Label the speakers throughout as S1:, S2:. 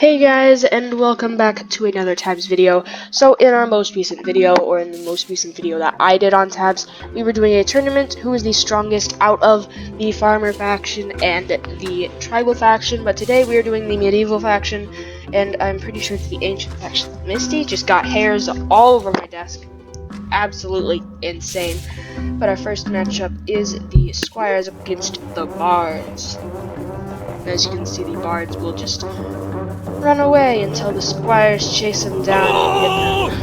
S1: Hey guys, and welcome back to another Tabs video. So in our most recent video, or in the most recent video that I did on Tabs, we were doing a tournament, who is the strongest out of the farmer faction and the tribal faction, but today we are doing the medieval faction, and I'm pretty sure it's the ancient faction. Misty just got hairs all over my desk. Absolutely insane. But our first matchup is the squires against the bards. As you can see, the bards will just run away until the squires chase them down and hit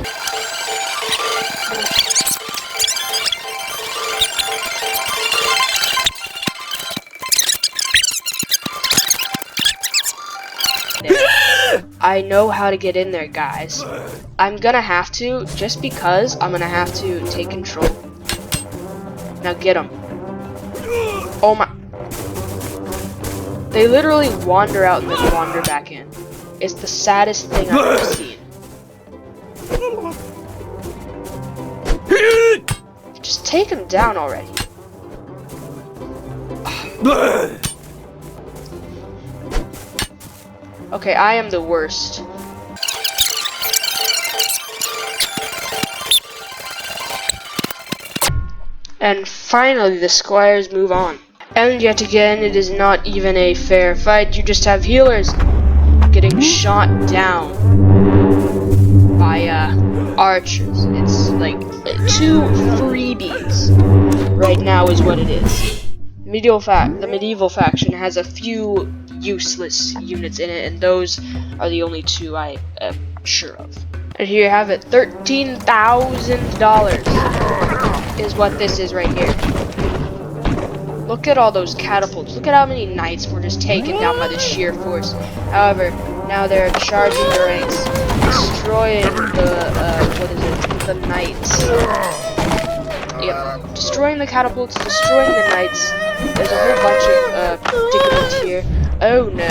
S1: them. I know how to get in there, guys. I'm gonna have to, just because I'm gonna have to take control. Now get them. Oh my. They literally wander out and then wander back in. It's the saddest thing I've ever seen. Just take him down already. Okay, I am the worst. And finally, the squires move on. And yet again, it is not even a fair fight. You just have healers getting shot down by archers. It's like 2 freebies right now is what it is. The medieval faction has a few useless units in it, and those are the only 2 I am sure of. And here you have it, $13,000 is what this is right here. Look at all those catapults. Look at how many knights were just taken down by the sheer force. However, now they're charging the ranks, destroying the knights. Yep, destroying the catapults, destroying the knights. There's a whole bunch of predicaments here. Oh no,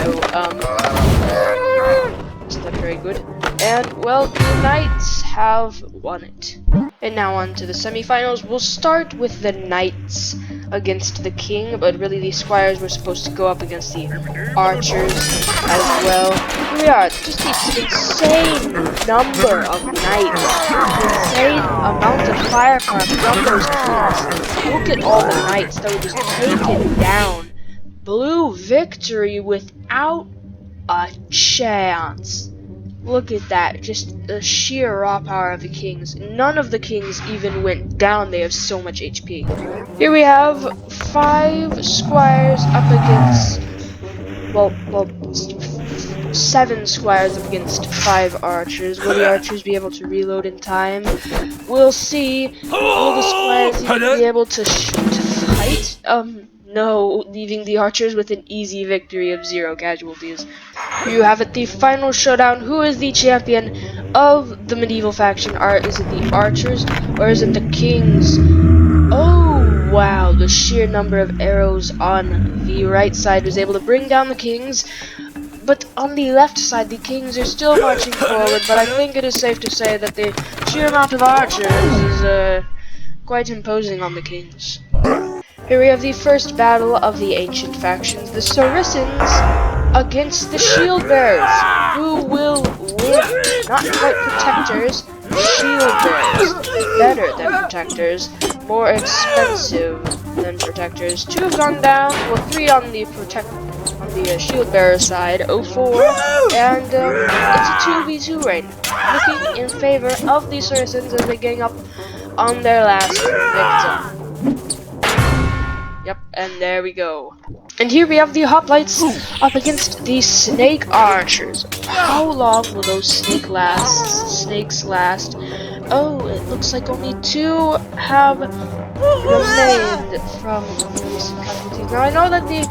S1: it's not very good. And, well, the knights have won it. And now on to the semifinals. We'll start with the knights against the king, but really the squires were supposed to go up against the archers as well. Here we are, just this insane number of knights, insane amount of firepower from those kings. Look at all the knights that were just taken down. Blue victory without a chance. Look at that, just the sheer raw power of the kings. None of the kings even went down, they have so much HP. Here we have 5 squires up against, well, 7 squires up against 5 archers. Will the archers be able to reload in time? We'll see. Will the squires even be able to fight? No, leaving the archers with an easy victory of 0 casualties. Here you have it, the final showdown. Who is the champion of the medieval faction? Is it the archers or is it the kings? Oh wow, the sheer number of arrows on the right side was able to bring down the kings. But on the left side, the kings are still marching forward, but I think it is safe to say that the sheer amount of archers is quite imposing on the kings. Here we have the first battle of the ancient factions, the Saracens against the shield bearers. Who will win? Not quite protectors, shield bearers. Better than protectors, more expensive than protectors. 2 have gone down, well 3 on the shield bearer side, 0-4, and it's a 2v2 right now. Looking in favor of the Saracens as they gang up on their last victim. Yep, and there we go. And here we have the hoplites up against the snake archers. How long will those snakes last? Oh, it looks like only 2 have remained from these casualties. Now I know that the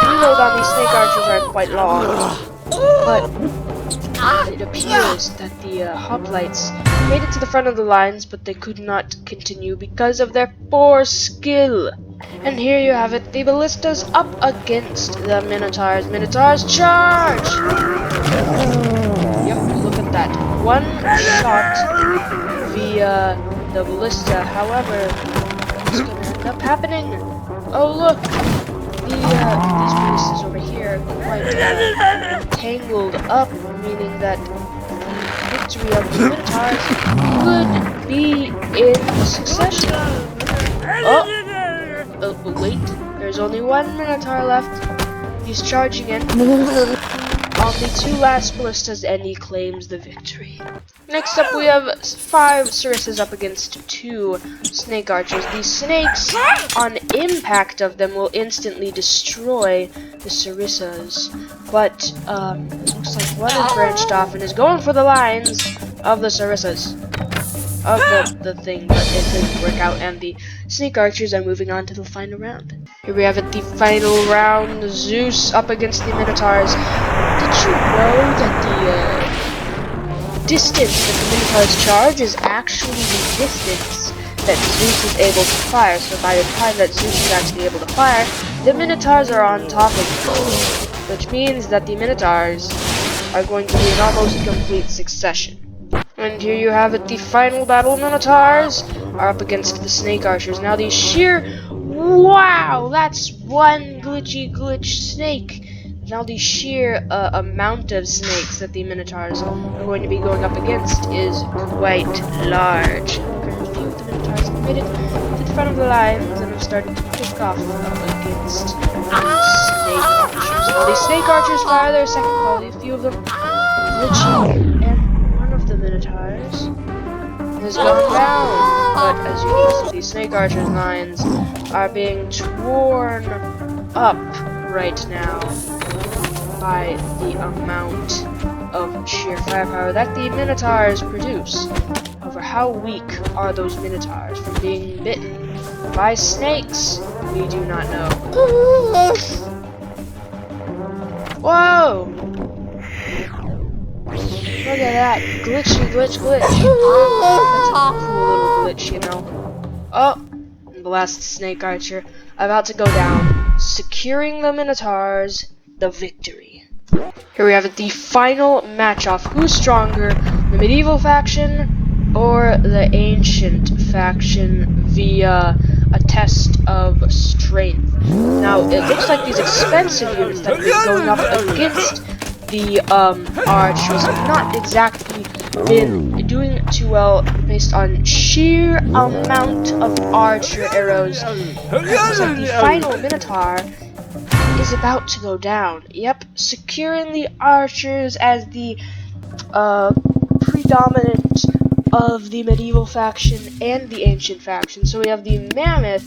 S1: reload on these snake archers are quite long, but it appears that the hoplites made it to the front of the lines, but they could not continue because of their poor skill. And here you have it, the ballistas up against the minotaurs. Minotaurs charge! Yep, look at that. 1 shot via the ballista. However, what's gonna end up happening? Oh look! these pieces over here quite tangled up, meaning that the victory of the Minotaurs could be in succession. Oh, wait, there's only one Minotaur left. He's charging in on the two last ballistas, and he claims the victory. Next up, we have 5 Sarissas up against 2 Snake Archers. These snakes, on impact of them, will instantly destroy the Sarissas. But, it looks like one has branched off and is going for the lines of the Sarissas. Of the thing, but it didn't work out, and the Snake Archers are moving on to the final round. Here we have it, the final round, Zeus up against the Minotaurs. Did you know that the distance that the Minotaurs charge is actually the distance that Zeus is able to fire? So by the time that Zeus is actually able to fire, the Minotaurs are on top of him, which means that the Minotaurs are going to be in almost complete succession. And here you have it, the final battle. Minotaurs are up against the Snake Archers. Now the sheer, wow, that's one glitch snake. Now the sheer amount of snakes that the Minotaurs are going to be going up against is quite large. Currently, the Minotaurs have made it to the front of the lines and have started to kick off against the Snake Archers. Now the Snake Archers fire their second volley. A few of them glitching, and one of the Minotaurs has gone down. But as you can see, the Snake Archers' lines are being torn up right now by the amount of sheer firepower that the Minotaurs produce. However, how weak are those Minotaurs from being bitten by snakes? We do not know. Whoa! Look at that. Glitch. That's a cool little glitch, you know. Oh! The last Snake Archer about to go down, securing the Minotaurs the victory. Here we have it, the final match-off. Who's stronger, the medieval faction or the ancient faction via a test of strength? Now, it looks like these expensive units that have been going up against the archers have not exactly been doing too well based on sheer amount of archer arrows. It looks like the final Minotaur is about to go down. Yep, securing the archers as the predominant of the medieval faction and the ancient faction. So we have the mammoth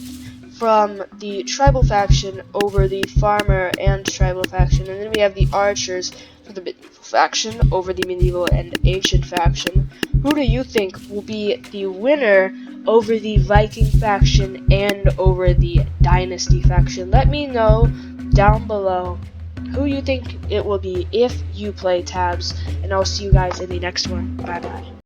S1: from the tribal faction over the farmer and tribal faction, and then we have the archers for the medieval faction over the medieval and ancient faction. Who do you think will be the winner over the Viking faction and over the dynasty faction? Let me know down below who you think it will be if you play tabs, and I'll see you guys in the next one. Bye bye.